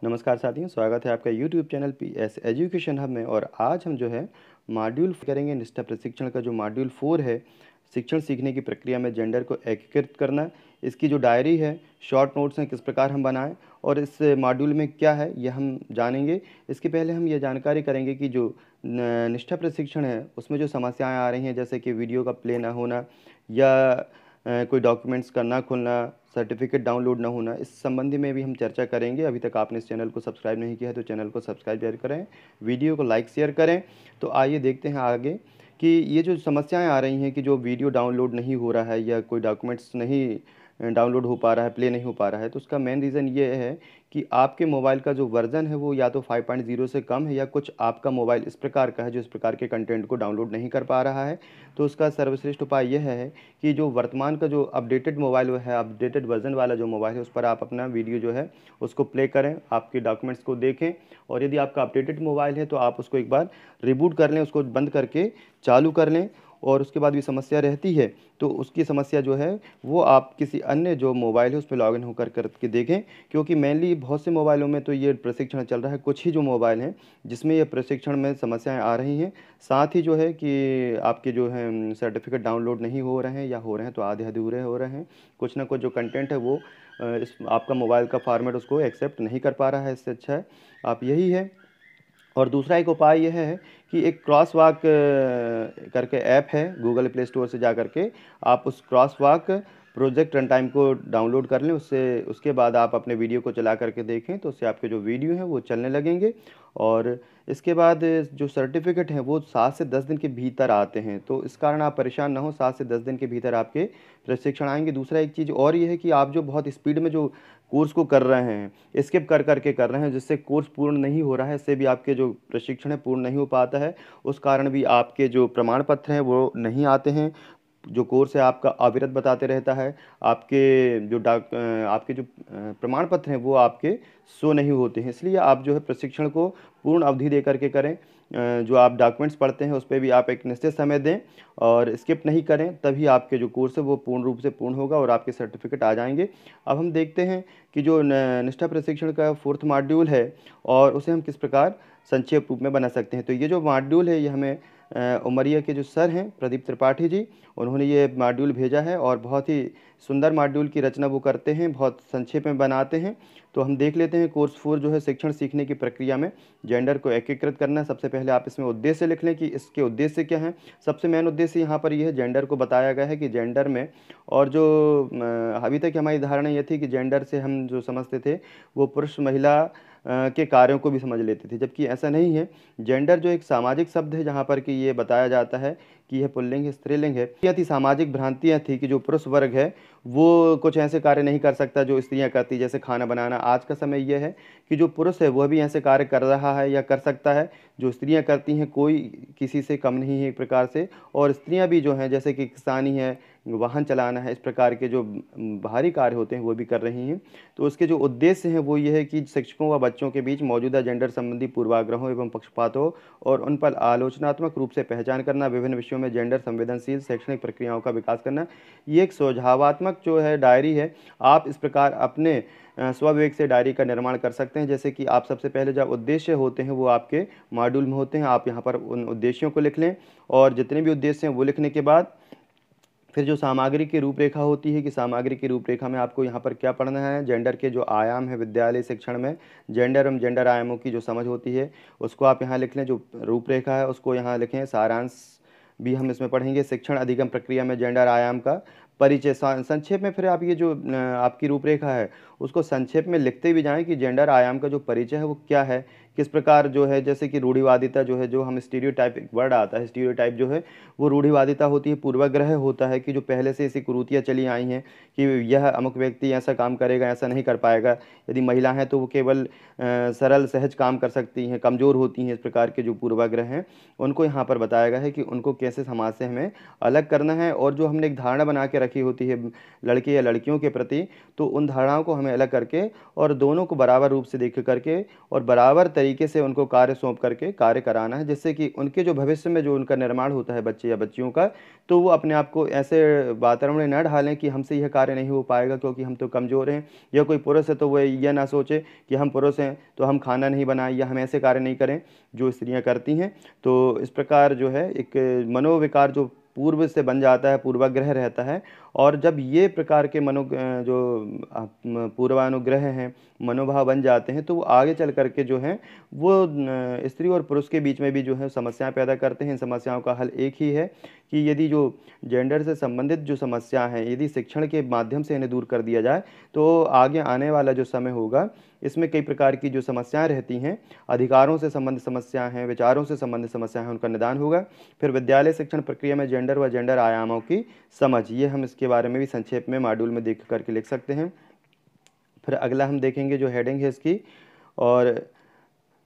नमस्कार साथियों, स्वागत है आपका YouTube channel PS education hub में। और आज हम जो है मॉड्यूल करेंगे निष्ठा प्रशिक्षण का जो मॉड्यूल 4 है, शिक्षण सीखने की प्रक्रिया में जेंडर को एकीकृत करना। इसकी जो डायरी है, शॉर्ट नोट्स हैं, किस प्रकार हम बनाएं और इस मॉड्यूल में क्या है यह हम जानेंगे। इसके पहले हम ये जानकारी करेंगे कि जो निष्ठा प्रशिक्षण है उसमें जो समस्याएं आ रही हैं, जैसे कि वीडियो का प्ले ना होना या कोई डॉक्यूमेंट्स का ना खुलना, सर्टिफिकेट डाउनलोड ना होना, इस संबंधी में भी हम चर्चा करेंगे। अभी तक आपने इस चैनल को सब्सक्राइब नहीं किया है तो चैनल को सब्सक्राइब जरूर करें, वीडियो को लाइक शेयर करें। तो आइए देखते हैं आगे कि ये जो समस्याएं आ रही हैं कि जो वीडियो डाउनलोड नहीं हो रहा है या कोई डॉक्यूमेंट्स नहीं डाउनलोड हो पा रहा है, प्ले नहीं हो पा रहा है, तो उसका मेन रीज़न ये है कि आपके मोबाइल का जो वर्जन है वो या तो 5.0 से कम है या कुछ आपका मोबाइल इस प्रकार का है जो इस प्रकार के कंटेंट को डाउनलोड नहीं कर पा रहा है। तो उसका सर्वश्रेष्ठ उपाय यह है कि जो वर्तमान का जो अपडेटेड मोबाइल है, अपडेटेड वर्जन वाला जो मोबाइल है, उस पर आप अपना वीडियो जो है उसको प्ले करें, आपके डॉक्यूमेंट्स को देखें। और यदि आपका अपडेटेड मोबाइल है तो आप उसको एक बार रिबूट कर लें, उसको बंद करके चालू कर लें। और उसके बाद भी समस्या रहती है तो उसकी समस्या जो है वो आप किसी अन्य जो मोबाइल है उस पर लॉगिन होकर करके देखें, क्योंकि मेनली बहुत से मोबाइलों में तो ये प्रशिक्षण चल रहा है, कुछ ही जो मोबाइल हैं जिसमें ये प्रशिक्षण में समस्याएं आ रही हैं। साथ ही जो है कि आपके जो है सर्टिफिकेट डाउनलोड नहीं हो रहे हैं या हो रहे हैं तो आधे अधूरे हो रहे हैं। कुछ ना कुछ जो कंटेंट है वो इस आपका मोबाइल का फॉर्मेट उसको एक्सेप्ट नहीं कर पा रहा है। इससे अच्छा है आप यही है। और दूसरा एक उपाय यह है कि एक क्रॉस वॉक करके ऐप है, गूगल प्ले स्टोर से जा करके आप उस cross walk project run time को डाउनलोड कर लें। उससे उसके बाद आप अपने वीडियो को चला करके देखें तो उससे आपके जो वीडियो हैं वो चलने लगेंगे। और इसके बाद जो सर्टिफिकेट हैं वो 7 से 10 दिन के भीतर आते हैं, तो इस कारण आप परेशान ना हो, 7 से 10 दिन के भीतर आपके प्रशिक्षण आएंगे। दूसरा एक चीज़ और ये है कि आप जो बहुत स्पीड में जो कोर्स को कर रहे हैं, स्किप कर करके कर रहे हैं, जिससे कोर्स पूर्ण नहीं हो रहा है, इससे भी आपके जो प्रशिक्षण है पूर्ण नहीं हो पाता है। उस कारण भी आपके जो प्रमाण पत्र हैं वो नहीं आते हैं। जो कोर्स है आपका अविरत बताते रहता है। आपके जो प्रमाण पत्र हैं वो आपके शो नहीं होते हैं। इसलिए आप जो है प्रशिक्षण को पूर्ण अवधि दे करके करें। जो आप डॉक्यूमेंट्स पढ़ते हैं उस पर भी आप एक निश्चित समय दें और स्किप नहीं करें, तभी आपके जो कोर्स है वो पूर्ण रूप से पूर्ण होगा और आपके सर्टिफिकेट आ जाएंगे। अब हम देखते हैं कि जो निष्ठा प्रशिक्षण का 4th मॉड्यूल है और उसे हम किस प्रकार संक्षेप रूप में बना सकते हैं। तो ये जो मॉड्यूल है ये हमें उमरिया के जो सर हैं प्रदीप त्रिपाठी जी, उन्होंने ये मॉड्यूल भेजा है और बहुत ही सुंदर मॉड्यूल की रचना वो करते हैं, बहुत संक्षेप में बनाते हैं। तो हम देख लेते हैं कोर्स 4 जो है शिक्षण सीखने की प्रक्रिया में जेंडर को एकीकृत करना है। सबसे पहले आप इसमें उद्देश्य लिख लें कि इसके उद्देश्य क्या हैं। सबसे मेन उद्देश्य यहाँ पर यह है, जेंडर को बताया गया है कि जेंडर में, और जो अभी तक हमारी धारणा ये थी कि जेंडर से हम जो समझते थे वो पुरुष महिला के कार्यों को भी समझ लेते थे, जबकि ऐसा नहीं है। जेंडर जो एक सामाजिक शब्द है जहाँ पर कि ये बताया जाता है कि यह पुल्लिंग है, स्त्रीलिंग है। यह थी सामाजिक भ्रांतियाँ थी कि जो पुरुष वर्ग है वो कुछ ऐसे कार्य नहीं कर सकता जो स्त्रियां करती, जैसे खाना बनाना। आज का समय यह है कि जो पुरुष है वह भी ऐसे कार्य कर रहा है या कर सकता है जो स्त्रियां करती हैं, कोई किसी से कम नहीं है एक प्रकार से। और स्त्रियां भी जो हैं, जैसे कि किसानी है, वाहन चलाना है, इस प्रकार के जो बाहरी कार्य होते हैं वो भी कर रही हैं। तो उसके जो उद्देश्य हैं वो ये है कि शिक्षकों व बच्चों के बीच मौजूदा जेंडर संबंधी पूर्वाग्रहों एवं पक्षपातों और उन पर आलोचनात्मक रूप से पहचान करना, विभिन्न विषयों में जेंडर संवेदनशील शैक्षणिक प्रक्रियाओं का विकास करना। ये एक सुझावात्मक जो है डायरी है। आप इस प्रकार अपने स्वविवेक से डायरी का निर्माण कर सकते हैं। जैसे कि आप सबसे पहले जब उद्देश्य होते हैं वो आपके मॉड्यूल में होते हैं, आप यहाँ पर उन उद्देश्यों को लिख लें और जितने भी उद्देश्य हैं वो लिखने के बाद फिर जो सामग्री की रूपरेखा होती है कि सामग्री की रूपरेखा में आपको यहाँ पर क्या पढ़ना है। जेंडर के जो आयाम है विद्यालय शिक्षण में, जेंडर एवं जेंडर आयामों की जो समझ होती है उसको आप यहाँ लिख लें। जो रूपरेखा है उसको यहाँ लिखें। सारांश भी हम इसमें पढ़ेंगे। शिक्षण अधिगम प्रक्रिया में जेंडर आयाम का परिचय संक्षेप में। फिर आप ये जो आपकी रूपरेखा है उसको संक्षेप में लिखते भी जाएं कि जेंडर आयाम का जो परिचय है वो क्या है, किस प्रकार जो है, जैसे कि रूढ़िवादिता जो है, जो हम स्टीरियोटाइप, एक वर्ड आता है स्टीरियोटाइप, जो है वो रूढ़िवादिता होती है, पूर्वाग्रह होता है कि जो पहले से ऐसी कुरीतियाँ चली आई हैं कि यह अमुक व्यक्ति ऐसा काम करेगा, ऐसा नहीं कर पाएगा। यदि महिला है तो वो केवल सरल सहज काम कर सकती हैं, कमज़ोर होती हैं। इस प्रकार के जो पूर्वाग्रह हैं उनको यहाँ पर बताया गया है कि उनको कैसे समाज से हमें अलग करना है। और जो हमने एक धारणा बना के रखी होती है लड़के या लड़कियों के प्रति, तो उन धारणाओं को हमें अलग करके और दोनों को बराबर रूप से देख करके और बराबर तरीके से उनको कार्य सौंप करके कार्य कराना है, जिससे कि उनके जो भविष्य में जो उनका निर्माण होता है बच्चे या बच्चियों का, तो वो अपने आप को ऐसे वातावरण में न ढालें कि हमसे यह कार्य नहीं हो पाएगा क्योंकि हम तो कमज़ोर हैं, या कोई पुरुष है तो वह यह ना सोचे कि हम पुरुष हैं तो हम खाना नहीं बनाएं या हम ऐसे कार्य नहीं करें जो स्त्रियां करती हैं। तो इस प्रकार जो है एक मनोविकार जो पूर्व से बन जाता है, पूर्वाग्रह रहता है, और जब ये प्रकार के जो पूर्वानुग्रह हैं, मनोभाव बन जाते हैं, तो वो आगे चल करके जो है वो स्त्री और पुरुष के बीच में भी जो है समस्याएं पैदा करते हैं। इन समस्याओं का हल एक ही है कि यदि जो जेंडर से संबंधित जो समस्या हैं, यदि शिक्षण के माध्यम से इन्हें दूर कर दिया जाए तो आगे आने वाला जो समय होगा इसमें कई प्रकार की जो समस्याएं रहती हैं, अधिकारों से संबंधित समस्याएं हैं, विचारों से संबंधित समस्याएं हैं, उनका निदान होगा। फिर विद्यालय शिक्षण प्रक्रिया में जेंडर व जेंडर आयामों की समझ, ये हम इसके बारे में भी संक्षेप में मॉड्यूल में देख करके लिख सकते हैं। फिर अगला हम देखेंगे जो हेडिंग है इसकी, और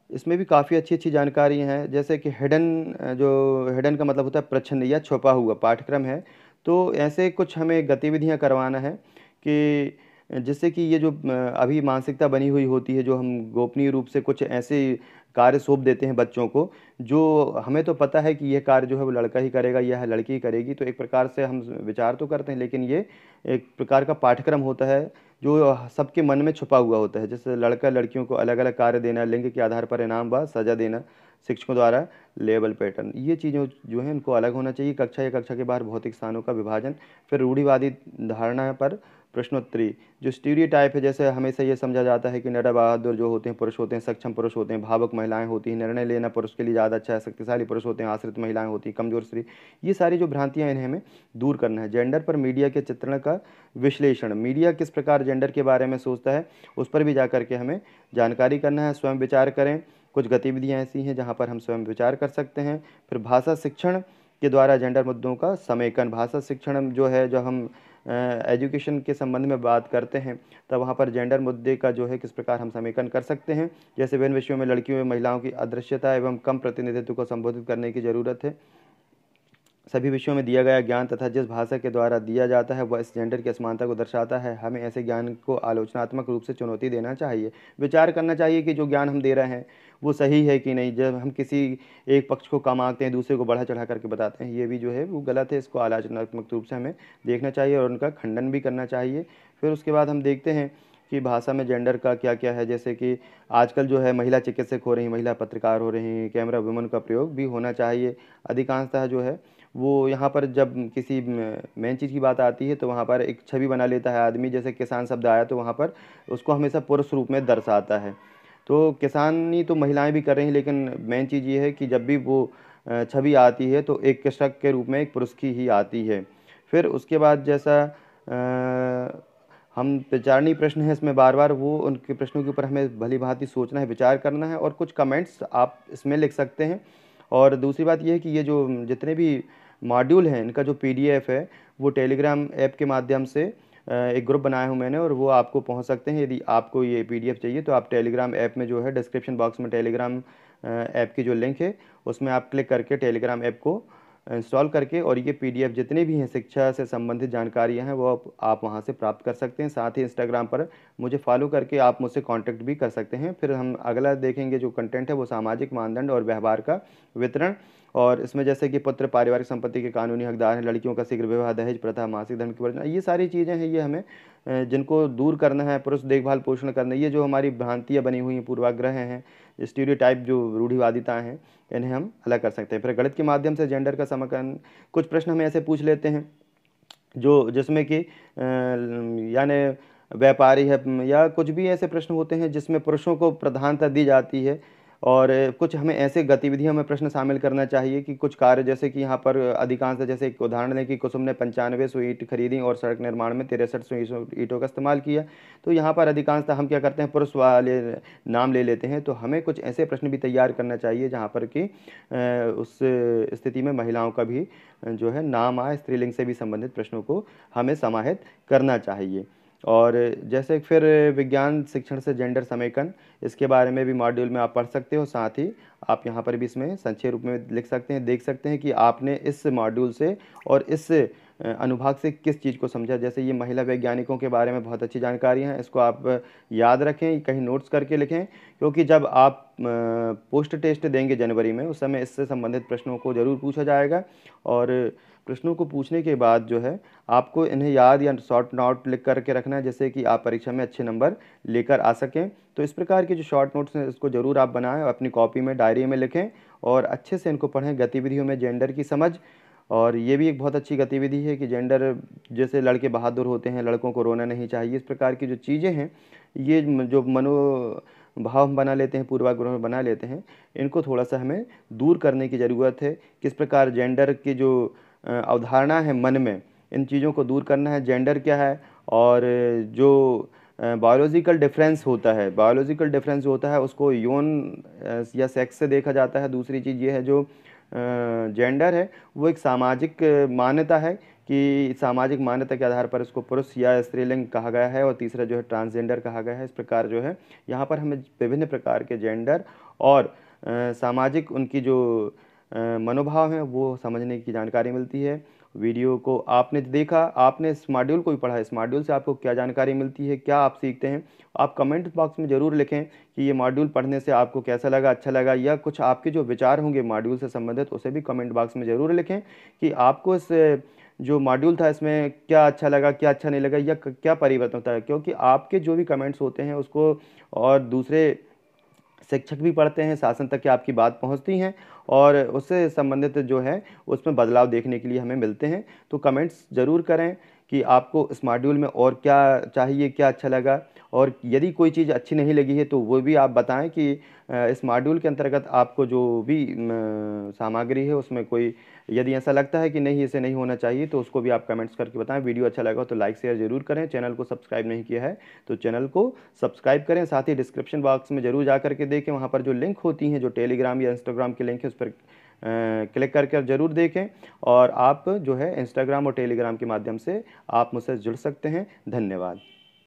इसमें भी काफ़ी अच्छी अच्छी जानकारी हैं, जैसे कि हिडन का मतलब होता है प्रच्छन्न या छुपा हुआ पाठ्यक्रम है। तो ऐसे कुछ हमें गतिविधियां करवाना है कि जिससे कि ये जो अभी मानसिकता बनी हुई होती है, जो हम गोपनीय रूप से कुछ ऐसे कार्य सौंप देते हैं बच्चों को, जो हमें तो पता है कि यह कार्य जो है वो लड़का ही करेगा या लड़की ही करेगी, तो एक प्रकार से हम विचार तो करते हैं, लेकिन ये एक प्रकार का पाठ्यक्रम होता है जो सबके मन में छुपा हुआ होता है। जैसे लड़का लड़कियों को अलग अलग कार्य देना, लिंग के आधार पर इनाम व सजा देना, शिक्षकों द्वारा लेबल पैटर्न, ये चीज़ें जो है इनको अलग होना चाहिए। कक्षा या कक्षा के बाहर भौतिक स्थानों का विभाजन। फिर रूढ़िवादी धारणा पर प्रश्नोत्तरी, जो स्टीरियोटाइप है, जैसे हमेशा ये समझा जाता है कि नडर बहादुर जो होते हैं पुरुष होते हैं, सक्षम पुरुष होते हैं, भावुक महिलाएं होती हैं, निर्णय लेना पुरुष के लिए ज़्यादा अच्छा है, शक्तिशाली पुरुष होते हैं, आश्रित महिलाएं होती हैं, कमजोर स्त्री, ये सारी जो भ्रांतियां इन्हें हमें दूर करना है। जेंडर पर मीडिया के चित्रण का विश्लेषण, मीडिया किस प्रकार जेंडर के बारे में सोचता है उस पर भी जा करके हमें जानकारी करना है। स्वयं विचार करें, कुछ गतिविधियाँ ऐसी हैं जहाँ पर हम स्वयं विचार कर सकते हैं। फिर भाषा शिक्षण के द्वारा जेंडर मुद्दों का समेकन, भाषा शिक्षण जो है, जो हम एजुकेशन के संबंध में बात करते हैं तब वहाँ पर जेंडर मुद्दे का जो है किस प्रकार हम समेकन कर सकते हैं। जैसे विभिन्न विषयों में लड़कियों एवं महिलाओं की अदृश्यता एवं कम प्रतिनिधित्व को संबोधित करने की ज़रूरत है। सभी विषयों में दिया गया ज्ञान तथा जिस भाषा के द्वारा दिया जाता है वह इस जेंडर की असमानता को दर्शाता है। हमें ऐसे ज्ञान को आलोचनात्मक रूप से चुनौती देना चाहिए, विचार करना चाहिए कि जो ज्ञान हम दे रहे हैं वो सही है कि नहीं। जब हम किसी एक पक्ष को कम आंकते हैं, दूसरे को बढ़ा चढ़ा करके बताते हैं, ये भी जो है वो गलत है। इसको आलोचनात्मक रूप से हमें देखना चाहिए और उनका खंडन भी करना चाहिए। फिर उसके बाद हम देखते हैं कि भाषा में जेंडर का क्या क्या है, जैसे कि आजकल जो है महिला चिकित्सक हो रही हैं, महिला पत्रकार हो रही हैं, कैमरा वुमन का प्रयोग भी होना चाहिए। अधिकांशतः जो है वो यहाँ पर जब किसी मेन चीज़ की बात आती है तो वहाँ पर एक छवि बना लेता है आदमी, जैसे किसान शब्द आया तो वहाँ पर उसको हमेशा पुरुष रूप में दर्शाता है। तो किसानी तो महिलाएं भी कर रही हैं, लेकिन मेन चीज़ ये है कि जब भी वो छवि आती है तो एक कृषक के रूप में एक पुरुष की ही आती है। फिर उसके बाद जैसा हम विचारणीय प्रश्न है इसमें बार बार वो उनके प्रश्नों के ऊपर हमें भली भांति सोचना है, विचार करना है, और कुछ कमेंट्स आप इसमें लिख सकते हैं। और दूसरी बात यह है कि ये जो जितने भी मॉड्यूल हैं इनका जो पीडीएफ है वो टेलीग्राम ऐप के माध्यम से एक ग्रुप बनाया हूँ मैंने, और वो आपको पहुँच सकते हैं। यदि आपको ये पीडीएफ चाहिए तो आप टेलीग्राम ऐप में जो है डिस्क्रिप्शन बॉक्स में टेलीग्राम ऐप की जो लिंक है उसमें आप क्लिक करके टेलीग्राम ऐप को इंस्टॉल करके और ये पीडीएफ जितने भी हैं शिक्षा से संबंधित जानकारियां हैं वो आप वहां से प्राप्त कर सकते हैं। साथ ही इंस्टाग्राम पर मुझे फॉलो करके आप मुझसे कांटेक्ट भी कर सकते हैं। फिर हम अगला देखेंगे जो कंटेंट है वो सामाजिक मानदंड और व्यवहार का वितरण, और इसमें जैसे कि पुत्र पारिवारिक संपत्ति के कानूनी हकदार हैं, लड़कियों का शीघ्र विवाह, दहेज प्रथा, मासिक धर्म की वर्जना, ये सारी चीज़ें हैं, ये हमें जिनको दूर करना है। पुरुष देखभाल पोषण करना, ये जो हमारी भ्रांतियाँ बनी हुई हैं, पूर्वाग्रह हैं, स्टीरियोटाइप जो रूढ़िवादिता हैं, इन्हें हम अलग कर सकते हैं। फिर गणित के माध्यम से जेंडर का समीकरण, कुछ प्रश्न हमें ऐसे पूछ लेते हैं जो जिसमें कि यानी व्यापारी है या कुछ भी ऐसे प्रश्न होते हैं जिसमें पुरुषों को प्रधानता दी जाती है, और कुछ हमें ऐसे गतिविधियों में प्रश्न शामिल करना चाहिए कि कुछ कार्य, जैसे कि यहाँ पर अधिकांश, जैसे एक उदाहरण है कि कुसुम ने 9500 ईंट खरीदी और सड़क निर्माण में 6300 ईंटों का इस्तेमाल किया। तो यहाँ पर अधिकांशतः हम क्या करते हैं, पुरुष वाले नाम ले लेते हैं। तो हमें कुछ ऐसे प्रश्न भी तैयार करना चाहिए जहाँ पर कि उस स्थिति में महिलाओं का भी जो है नाम आए, स्त्रीलिंग से भी संबंधित प्रश्नों को हमें समाहित करना चाहिए। और जैसे फिर विज्ञान शिक्षण से जेंडर समेकन, इसके बारे में भी मॉड्यूल में आप पढ़ सकते हो। साथ ही आप यहाँ पर भी इसमें संक्षेप रूप में लिख सकते हैं, देख सकते हैं कि आपने इस मॉड्यूल से और इस अनुभाग से किस चीज़ को समझा। जैसे ये महिला वैज्ञानिकों के बारे में बहुत अच्छी जानकारी है, इसको आप याद रखें, कहीं नोट्स करके लिखें, क्योंकि जब आप पोस्ट टेस्ट देंगे जनवरी में, उस समय इससे संबंधित प्रश्नों को ज़रूर पूछा जाएगा। और प्रश्नों को पूछने के बाद जो है आपको इन्हें याद या शॉर्ट नोट लिख करके रखना है, जिससे कि आप परीक्षा में अच्छे नंबर लेकर आ सकें। तो इस प्रकार के जो शॉर्ट नोट्स हैं इसको ज़रूर आप बनाएं और अपनी कॉपी में, डायरी में लिखें और अच्छे से इनको पढ़ें। गतिविधियों में जेंडर की समझ, और ये भी एक बहुत अच्छी गतिविधि है कि जेंडर, जैसे लड़के बहादुर होते हैं, लड़कों को रोना नहीं चाहिए, इस प्रकार की जो चीज़ें हैं, ये जो मनोभाव हम बना लेते हैं, पूर्वाग्रह बना लेते हैं, इनको थोड़ा सा हमें दूर करने की ज़रूरत है। किस प्रकार जेंडर की जो अवधारणा है मन में, इन चीज़ों को दूर करना है। जेंडर क्या है, और जो बायोलॉजिकल डिफरेंस होता है, बायोलॉजिकल डिफरेंस होता है उसको यौन या सेक्स से देखा जाता है। दूसरी चीज़ ये है जो जेंडर है वो एक सामाजिक मान्यता है कि सामाजिक मान्यता के आधार पर इसको पुरुष या स्त्रीलिंग कहा गया है, और तीसरा जो है ट्रांसजेंडर कहा गया है। इस प्रकार जो है यहाँ पर हमें विभिन्न प्रकार के जेंडर और सामाजिक उनकी जो मनोभाव हैं वो समझने की जानकारी मिलती है। वीडियो को आपने देखा, आपने इस मॉड्यूल को भी पढ़ा, इस मॉड्यूल से आपको क्या जानकारी मिलती है, क्या आप सीखते हैं, आप कमेंट बॉक्स में ज़रूर लिखें कि ये मॉड्यूल पढ़ने से आपको कैसा लगा, अच्छा लगा, या कुछ आपके जो विचार होंगे मॉड्यूल से संबंधित उसे भी कमेंट बॉक्स में ज़रूर लिखें कि आपको इस जो मॉड्यूल था इसमें क्या अच्छा लगा, क्या अच्छा नहीं लगा, या क्या परिवर्तन होता है। क्योंकि आपके जो भी कमेंट्स होते हैं उसको और दूसरे शिक्षक भी पढ़ते हैं, शासन तक की आपकी बात पहुंचती हैं, और उससे संबंधित जो है उसमें बदलाव देखने के लिए हमें मिलते हैं। तो कमेंट्स ज़रूर करें कि आपको इस मॉड्यूल में और क्या चाहिए, क्या अच्छा लगा, और यदि कोई चीज़ अच्छी नहीं लगी है तो वो भी आप बताएं कि इस मॉड्यूल के अंतर्गत आपको जो भी सामग्री है उसमें कोई यदि ऐसा लगता है कि नहीं, इसे नहीं होना चाहिए, तो उसको भी आप कमेंट्स करके बताएं। वीडियो अच्छा लगा तो लाइक शेयर जरूर करें। चैनल को सब्सक्राइब नहीं किया है तो चैनल को सब्सक्राइब करें। साथ ही डिस्क्रिप्शन बॉक्स में जरूर जा करके देखें, वहाँ पर जो लिंक होती हैं, जो टेलीग्राम या इंस्टाग्राम की लिंक है, उस पर क्लिक करके ज़रूर देखें। और आप जो है इंस्टाग्राम और टेलीग्राम के माध्यम से आप मुझसे जुड़ सकते हैं। धन्यवाद।